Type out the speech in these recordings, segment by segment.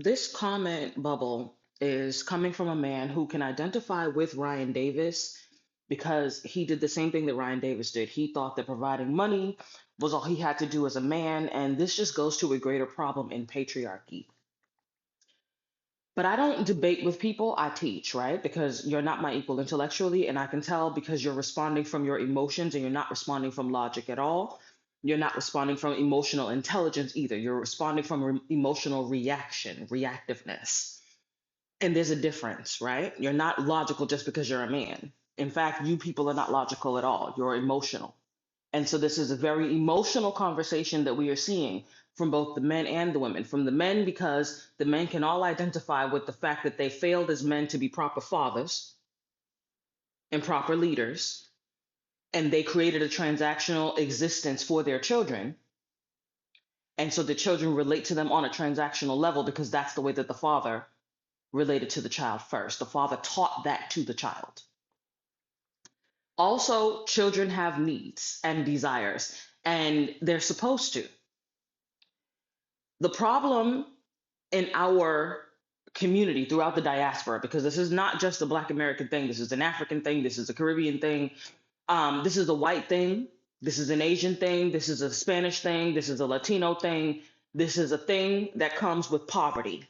This comment bubble is coming from a man who can identify with Ryan Davis because he did the same thing that Ryan Davis did. He thought that providing money was all he had to do as a man, and this just goes to a greater problem in patriarchy. But I don't debate with people, I teach, right? Because you're not my equal intellectually, and I can tell because you're responding from your emotions and you're not responding from logic at all. You're not responding from emotional intelligence either. You're responding from emotional reaction, reactiveness. And there's a difference, right? You're not logical just because you're a man. In fact, you people are not logical at all. You're emotional. And so this is a very emotional conversation that we are seeing from both the men and the women. From the men, because the men can all identify with the fact that they failed as men to be proper fathers and proper leaders, and they created a transactional existence for their children. And so the children relate to them on a transactional level because that's the way that the father related to the child first. The father taught that to the child. Also, children have needs and desires, and they're supposed to. The problem in our community throughout the diaspora, because this is not just a Black American thing, this is an African thing, this is a Caribbean thing, this is a white thing, this is an Asian thing, this is a Spanish thing, this is a Latino thing, this is a thing that comes with poverty.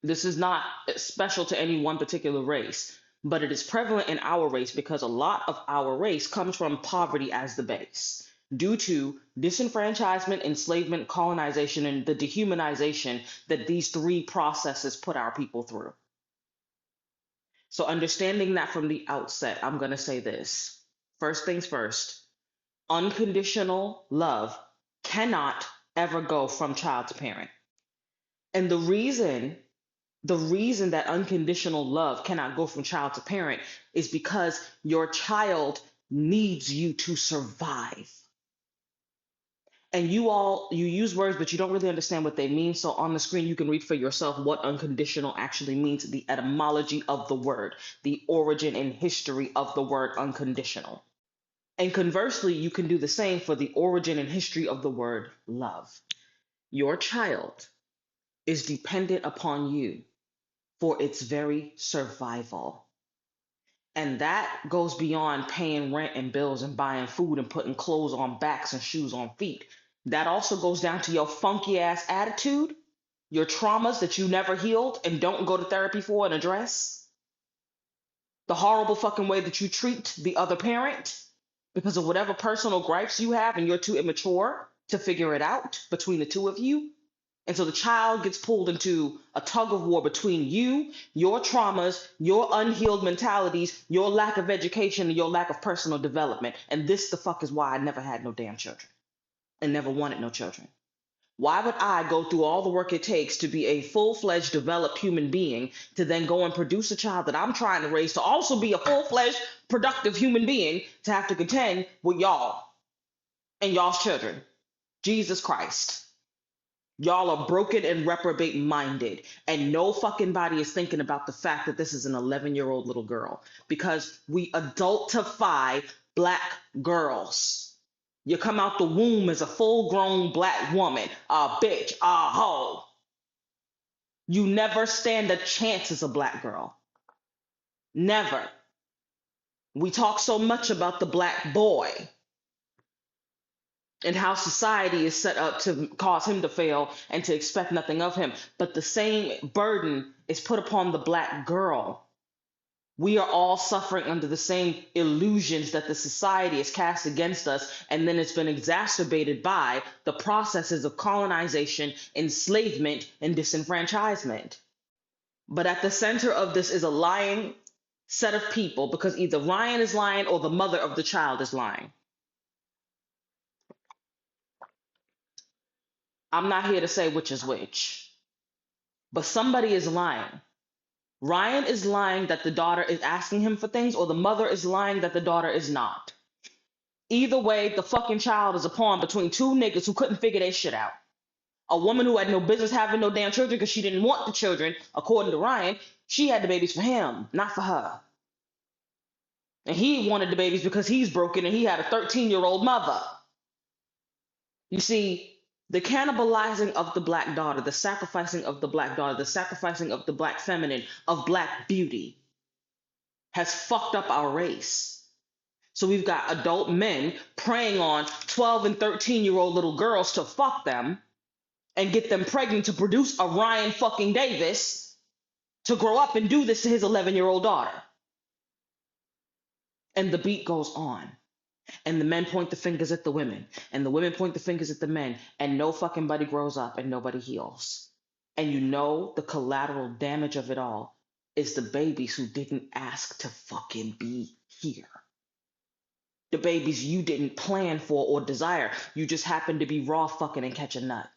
This is not special to any one particular race, but it is prevalent in our race because a lot of our race comes from poverty as the base due to disenfranchisement, enslavement, colonization, and the dehumanization that these three processes put our people through. So, understanding that from the outset, I'm going to say this. First things first, unconditional love cannot ever go from child to parent. And the reason that unconditional love cannot go from child to parent is because your child needs you to survive. And you use words but you don't really understand what they mean, so on the screen you can read for yourself what unconditional actually means, the etymology of the word, the origin and history of the word unconditional. And conversely, you can do the same for the origin and history of the word love. Your child is dependent upon you for its very survival. And that goes beyond paying rent and bills and buying food and putting clothes on backs and shoes on feet. That also goes down to your funky ass attitude, your traumas that you never healed and don't go to therapy for and address, the horrible fucking way that you treat the other parent because of whatever personal gripes you have and you're too immature to figure it out between the two of you. And so the child gets pulled into a tug of war between you, your traumas, your unhealed mentalities, your lack of education, and your lack of personal development. And this the fuck is why I never had no damn children and never wanted no children. Why would I go through all the work it takes to be a full-fledged, developed human being to then go and produce a child that I'm trying to raise to also be a full-fledged, productive human being to have to contend with y'all and y'all's children? Jesus Christ. Y'all are broken and reprobate minded, and no fucking body is thinking about the fact that this is an 11-year-old little girl because we adultify Black girls. You come out the womb as a full grown Black woman, a bitch, a hoe. You never stand a chance as a Black girl. Never. We talk so much about the Black boy and how society is set up to cause him to fail and to expect nothing of him. But the same burden is put upon the Black girl. We are all suffering under the same illusions that the society has cast against us, and then it's been exacerbated by the processes of colonization, enslavement, and disenfranchisement. But at the center of this is a lying set of people because either Ryan is lying or the mother of the child is lying. I'm not here to say which is which, but somebody is lying. Ryan is lying that the daughter is asking him for things, or the mother is lying that the daughter is not. Either way, the fucking child is a pawn between two niggas who couldn't figure their shit out. A woman who had no business having no damn children because she didn't want the children, according to Ryan. She had the babies for him, not for her. And he wanted the babies because he's broken and he had a 13-year-old mother. You see, The cannibalizing of the black daughter, the sacrificing of the black daughter, the sacrificing of the black feminine, of black beauty has fucked up our race. So we've got adult men preying on 12 and 13-year-old little girls to fuck them and get them pregnant to produce a Ryan fucking Davis to grow up and do this to his 11-year-old daughter. And the beat goes on. And the men point the fingers at the women, and the women point the fingers at the men, and no fucking body grows up and nobody heals. And you know the collateral damage of it all is the babies who didn't ask to fucking be here. The babies you didn't plan for or desire. You just happened to be raw fucking and catch a nut.